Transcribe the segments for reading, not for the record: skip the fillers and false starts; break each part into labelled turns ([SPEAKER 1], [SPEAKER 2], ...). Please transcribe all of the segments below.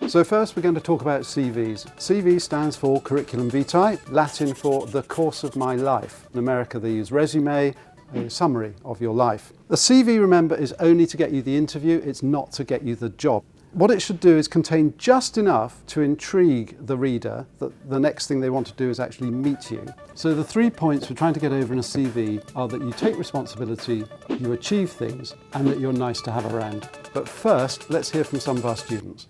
[SPEAKER 1] So first we're going to talk about CVs. CV stands for curriculum vitae, Latin for the course of my life. In America they use resume, a summary of your life. The CV, remember, is only to get you the interview, it's not to get you the job. What it should do is contain just enough to intrigue the reader that the next thing they want to do is actually meet you. So the 3 points we're trying to get over in a CV are that you take responsibility, you achieve things, and that you're nice to have around. But first, let's hear from some of our students.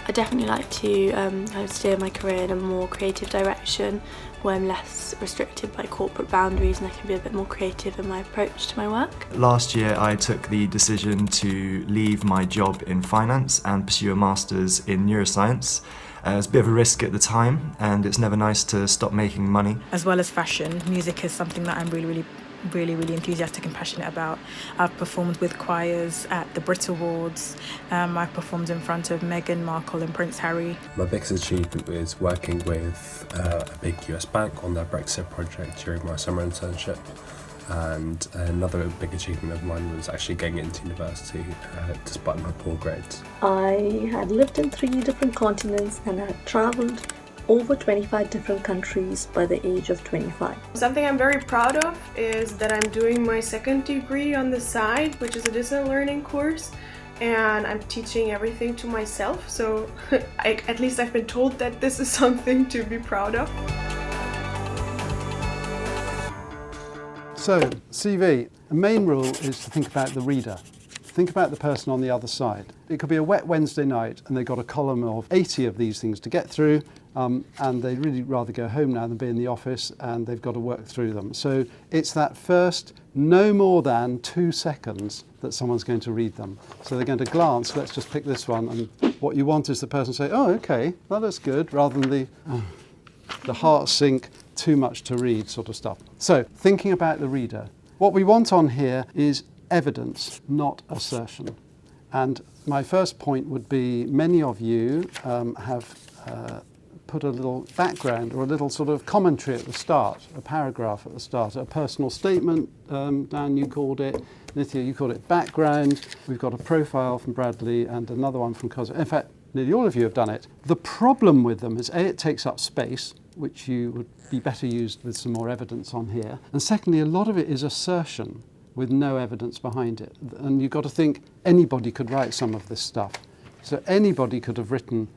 [SPEAKER 2] I definitely like to kind of steer my career in a more creative direction where I'm less restricted by corporate boundaries and I can be a bit more creative in my approach to my work.
[SPEAKER 3] Last year I took the decision to leave my job in finance and pursue a master's in neuroscience. It was a bit of a risk at the time and it's never nice to stop making money.
[SPEAKER 4] As well as fashion, music is something that I'm really enthusiastic and passionate about. I've performed with choirs at the Brit Awards. I've performed in front of Meghan Markle and Prince Harry.
[SPEAKER 5] My biggest achievement was working with a big US bank on their Brexit project during my summer internship. And another big achievement of mine was actually getting into university despite my poor grades.
[SPEAKER 6] I had lived in 3 different continents and had travelled over 25 different countries by the age of 25.
[SPEAKER 7] Something I'm very proud of is that I'm doing my second degree on the side, which is a distance learning course, and I'm teaching everything to myself, so at least I've been told that this is something to be proud of.
[SPEAKER 1] So, CV, the main rule is to think about the reader. Think about the person on the other side. It could be a wet Wednesday night and they've got a column of 80 of these things to get through, and they'd really rather go home now than be in the office, and they've got to work through them. So it's that first no more than 2 seconds that someone's going to read them. So they're going to glance, let's just pick this one, and what you want is the person to say, oh, okay, that looks good, rather than the heart sink, too much to read sort of stuff. So thinking about the reader, what we want on here is evidence, not assertion. And my first point would be many of you have put a little background or a little sort of commentary at the start, a paragraph at the start, a personal statement, Dan, you called it, Nithya, you called it background. We've got a profile from Bradley and another one from Cosmo. In fact, nearly all of you have done it. The problem with them is A, it takes up space, which you would be better used with some more evidence on here. And secondly, a lot of it is assertion with no evidence behind it. And you've got to think anybody could write some of this stuff. So anybody could have written,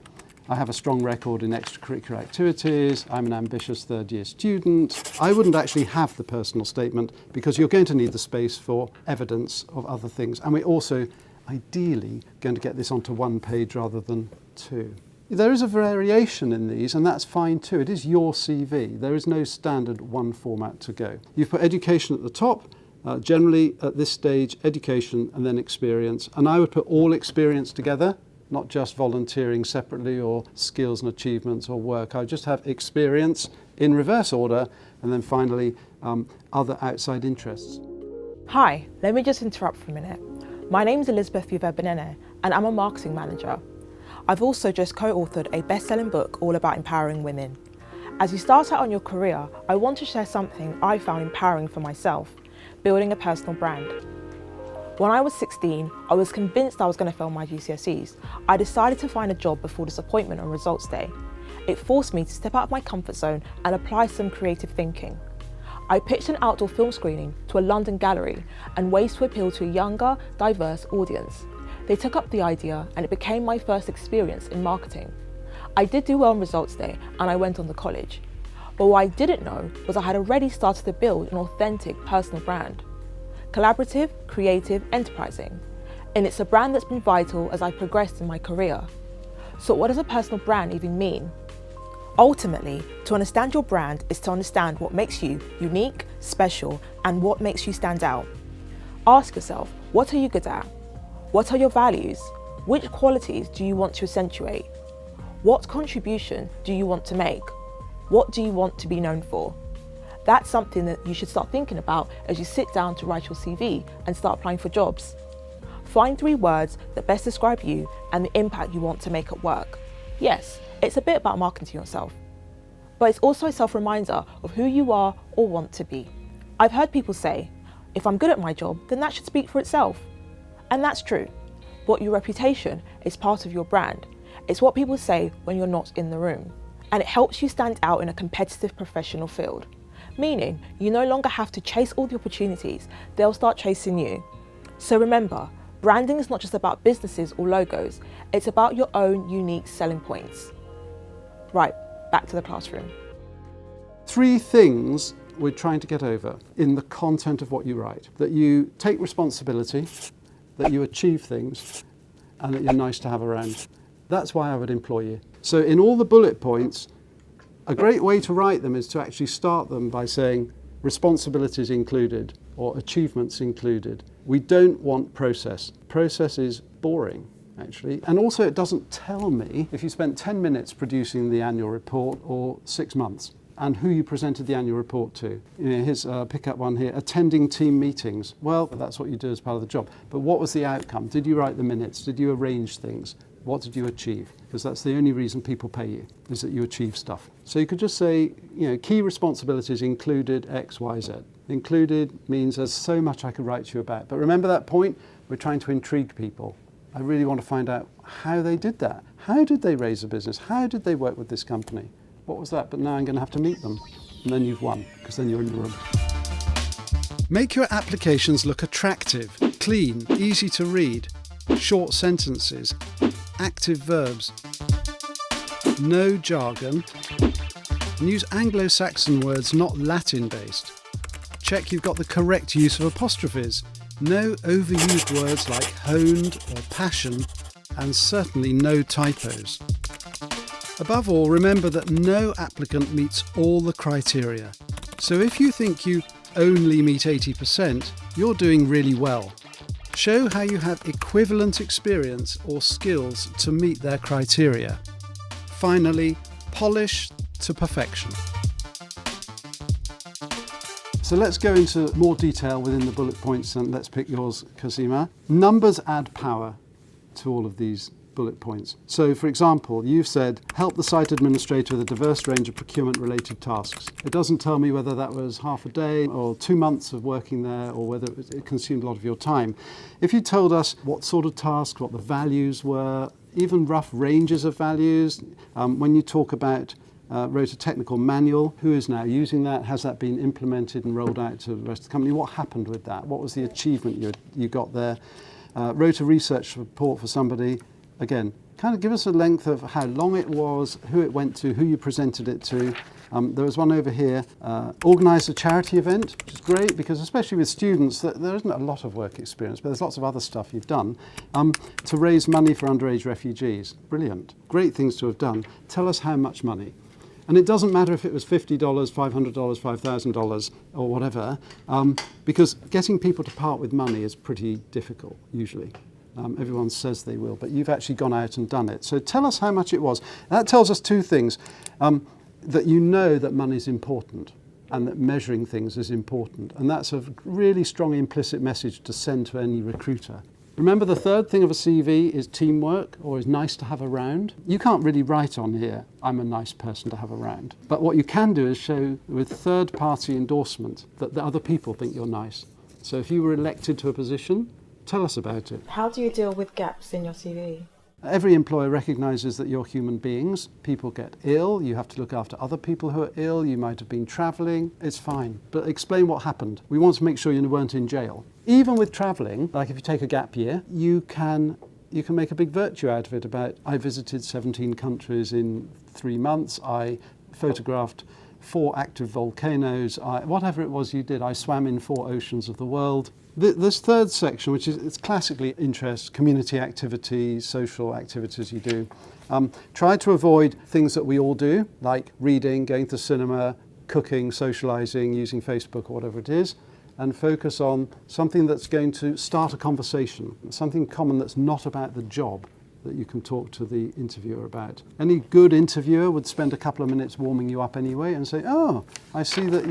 [SPEAKER 1] I have a strong record in extracurricular activities, I'm an ambitious third-year student. I wouldn't actually have the personal statement because you're going to need the space for evidence of other things. And we're also, ideally, going to get this onto 1 page rather than 2. There is a variation in these, and that's fine too. It is your CV. There is no standard one format to go. You've put education at the top, generally at this stage, education and then experience. And I would put all experience together, not just volunteering separately or skills and achievements or work. I would just have experience in reverse order, and then finally other outside interests.
[SPEAKER 8] Hi, let me just interrupt for a minute. My name is Elizabeth Uve-Benene and I'm a marketing manager. I've also just co-authored a best-selling book all about empowering women. As you start out on your career, I want to share something I found empowering for myself, building a personal brand. When I was 16, I was convinced I was going to fail my GCSEs. I decided to find a job before disappointment on results day. It forced me to step out of my comfort zone and apply some creative thinking. I pitched an outdoor film screening to a London gallery and ways to appeal to a younger, diverse audience. They took up the idea and it became my first experience in marketing. I did do well on results day and I went on to college. But what I didn't know was I had already started to build an authentic personal brand. Collaborative, creative, enterprising. And it's a brand that's been vital as I progressed in my career. So what does a personal brand even mean? Ultimately, to understand your brand is to understand what makes you unique, special, and what makes you stand out. Ask yourself, what are you good at? What are your values? Which qualities do you want to accentuate? What contribution do you want to make? What do you want to be known for? That's something that you should start thinking about as you sit down to write your CV and start applying for jobs. Find 3 words that best describe you and the impact you want to make at work. Yes, it's a bit about marketing yourself, but it's also a self-reminder of who you are or want to be. I've heard people say, if I'm good at my job, then that should speak for itself. And that's true. but your reputation is part of your brand. It's what people say when you're not in the room. And it helps you stand out in a competitive professional field. Meaning, you no longer have to chase all the opportunities, they'll start chasing you. So remember, branding is not just about businesses or logos, it's about your own unique selling points. Right, back to the classroom.
[SPEAKER 1] 3 things we're trying to get over in the content of what you write. That you take responsibility, that you achieve things, and that you're nice to have around. That's why I would employ you. So in all the bullet points, a great way to write them is to actually start them by saying responsibilities included or achievements included. We don't want process. Process is boring, actually. And also it doesn't tell me if you spent 10 minutes producing the annual report or 6 months and who you presented the annual report to. Here's pick up one here, attending team meetings. Well, that's what you do as part of the job. But what was the outcome? Did you write the minutes? Did you arrange things? What did you achieve? Because that's the only reason people pay you, is that you achieve stuff. So you could just say, key responsibilities included X, Y, Z. Included means there's so much I could write to you about. But remember that point? We're trying to intrigue people. I really want to find out how they did that. How did they raise a business? How did they work with this company? What was that? But now I'm going to have to meet them. And then you've won, because then you're in the room. Make your applications look attractive, clean, easy to read, short sentences, active verbs, no jargon, and use Anglo-Saxon words, not Latin-based. Check you've got the correct use of apostrophes, no overused words like honed or passion, and certainly no typos. Above all, remember that no applicant meets all the criteria. So if you think you only meet 80%, you're doing really well. Show how you have equivalent experience or skills to meet their criteria. Finally, polish to perfection. So let's go into more detail within the bullet points, and let's pick yours, Cosima. Numbers add power to all of these bullet points. So, for example, you've said, help the site administrator with a diverse range of procurement-related tasks. It doesn't tell me whether that was half a day or 2 months of working there or whether it consumed a lot of your time. If you told us what sort of tasks, what the values were, even rough ranges of values, when you talk about wrote a technical manual, who is now using that? Has that been implemented and rolled out to the rest of the company? What happened with that? What was the achievement you got there? Wrote a research report for somebody. Again, kind of give us a length of how long it was, who it went to, who you presented it to. There was one over here, organised a charity event, which is great because especially with students, there isn't a lot of work experience, but there's lots of other stuff you've done, to raise money for underage refugees. Brilliant. Great things to have done. Tell us how much money. And it doesn't matter if it was $50, $500, $5,000 or whatever, because getting people to part with money is pretty difficult, usually. Everyone says they will, but you've actually gone out and done it. So tell us how much it was. That tells us 2 things. That you know that money is important and that measuring things is important. And that's a really strong implicit message to send to any recruiter. Remember, the third thing of a CV is teamwork, or is nice to have around. You can't really write on here, I'm a nice person to have around. But what you can do is show with third-party endorsement that the other people think you're nice. So if you were elected to a position, tell us about it.
[SPEAKER 4] How do you deal with gaps in your CV?
[SPEAKER 1] Every employer recognises that you're human beings. People get ill, you have to look after other people who are ill, you might have been travelling, it's fine. But explain what happened. We want to make sure you weren't in jail. Even with travelling, like if you take a gap year, you can make a big virtue out of it about, I visited 17 countries in 3 months, I photographed 4 active volcanoes, whatever it was you did, I swam in 4 oceans of the world. This third section, which is it's classically interest, community activities, social activities you do, try to avoid things that we all do, like reading, going to cinema, cooking, socialising, using Facebook or whatever it is, and focus on something that's going to start a conversation, something common that's not about the job that you can talk to the interviewer about. Any good interviewer would spend a couple of minutes warming you up anyway and say, oh, I see that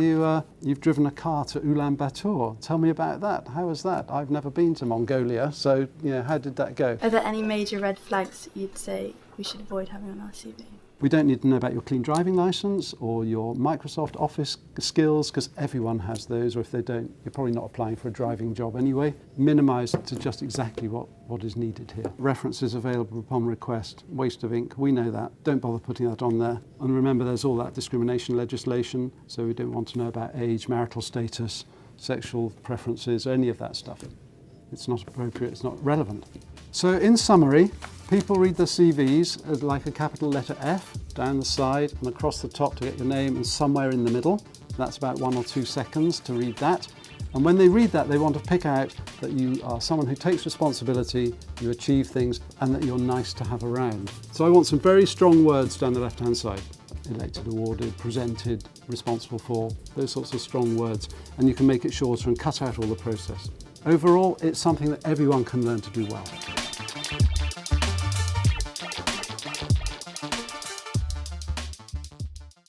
[SPEAKER 1] you've driven a car to Ulaanbaatar. Tell me about that. How was that? I've never been to Mongolia, so how did that go?
[SPEAKER 2] Are there any major red flags you'd say we should avoid having on our CV?
[SPEAKER 1] We don't need to know about your clean driving license or your Microsoft Office skills, because everyone has those, or if they don't, you're probably not applying for a driving job anyway. Minimise to just exactly what is needed here. References available upon request, waste of ink, we know that. Don't bother putting that on there. And remember, there's all that discrimination legislation, so we don't want to know about age, marital status, sexual preferences, or any of that stuff. It's not appropriate, it's not relevant. So in summary, people read their CVs as like a capital letter F down the side and across the top to get your name and somewhere in the middle. That's about 1 or 2 seconds to read that. And when they read that, they want to pick out that you are someone who takes responsibility, you achieve things, and that you're nice to have around. So I want some very strong words down the left-hand side. Elected, awarded, presented, responsible for, those sorts of strong words. And you can make it shorter and cut out all the process. Overall, it's something that everyone can learn to do well.